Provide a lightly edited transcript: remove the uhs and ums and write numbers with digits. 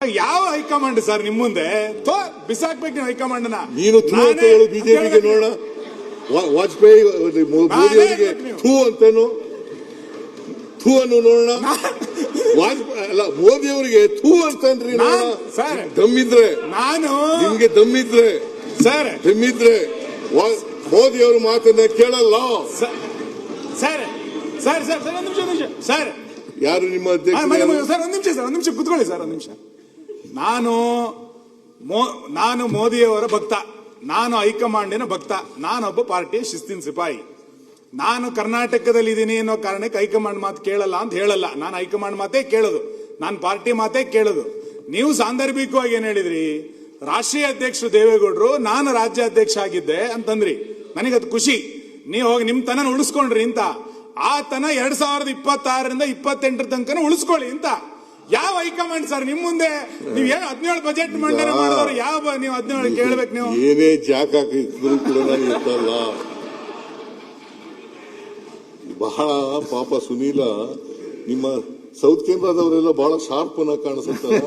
ಯಾವ high command sir ನಿಮ್ ಮುಂದೆ ಬಿಸಾಕ್ಬೇಕು ನೀವು ಹೈಕಮಾಂಡ್ ನೀನು ಬಿಜೆಪಿಗೆ ನೋಡ ವಾಜಪೇಯಿ ಮೋದಿ ಅವರಿಗೆ ಥೂ ಅಂತೇನು ಥೂ ಅನ್ನು ನೋಡೋಣ ಅಲ್ಲ ಮೋದಿ ಅವರಿಗೆ ಥೂ ಅಂತನ್ರಿ ಸರ್ ದಮ್ಮಿದ್ರೆ ನಾನು ನಿಮ್ಗೆ ದಮ್ಮಿದ್ರೆ ಸರ್ ದಮ್ಮಿದ್ರೆ ಮೋದಿ ಅವ್ರ ಮಾತನ್ನ ಕೇಳಲ್ಲ ಸರ್ ಸರ್ ಸರ್ ಸರ್ ಒಂದು ನಿಮಿಷ ಸರ್ ಯಾರು ನಿಮ್ಮ ಅಧ್ಯಕ್ಷ ಸರ್ ಒಂದ್ ನಿಮಿಷ ಕೂತ್ಕೊಳ್ಳಿ ಸರ್ ಒಂದ್ ನಿಮಿಷ ನಾನು ಮೋದಿಯವರ ಭಕ್ತ, ನಾನು ಹೈಕಮಾಂಡಿನ ಭಕ್ತ, ನಾನೊಬ್ಬ ಪಾರ್ಟಿಯ ಶಿಸ್ತಿನ ಸಿಪಾಯಿ. ನಾನು ಕರ್ನಾಟಕದಲ್ಲಿ ಇದ್ದೀನಿ ಅನ್ನೋ ಕಾರಣಕ್ಕೆ ಹೈಕಮಾಂಡ್ ಮಾತು ಕೇಳಲ್ಲ ಅಂತ ಹೇಳಲ್ಲ. ನಾನು ಹೈಕಮಾಂಡ್ ಮಾತೇ ಕೇಳೋದು, ನಾನು ಪಾರ್ಟಿ ಮಾತೇ ಕೇಳೋದು. ನೀವು ಸಾಂದರ್ಭಿಕವಾಗಿ ಏನ್ ಹೇಳಿದ್ರಿ, ರಾಷ್ಟ್ರೀಯ ಅಧ್ಯಕ್ಷರು ದೇವೇಗೌಡರು, ನಾನು ರಾಜ್ಯಾಧ್ಯಕ್ಷ ಆಗಿದ್ದೆ ಅಂತಂದ್ರಿ. ನನಗದು ಖುಷಿ. ನೀವು ಹೋಗಿ ನಿಮ್ ತನ ಉಳಿಸ್ಕೊಂಡ್ರಿ ಅಂತ. ಆ ತನ 2026ರಿಂದ 28 ತನಕ ಉಳಿಸ್ಕೊಳ್ಳಿ ಅಂತ. ಯಾವ ಹೈಕಮಾಂಡ್ ಸರ್ ನಿಮ್ ಮುಂದೆ? ನೀವು 17 ಬಜೆಟ್ ಮಂಡನೆ ಮಾಡಿದವರು ಯಾವ? ನೀವು 17 ಕೇಳ್ಬೇಕು. ನೀವು ಏನೇ ಜಾಕ್ ಹಾಕಿದ್ರು ಕೂಡ ಇರ್ತಲ್ಲ. ಬಹಳ ಪಾಪ ಸುನೀಲ, ನಿಮ್ಮ ಸೌತ್ ಕೇಂದ್ರದವರೆಲ್ಲ ಬಹಳ ಶಾರ್ಪ್ ಅನ್ನ ಕಾಣಿಸುತ್ತಲ್ಲ.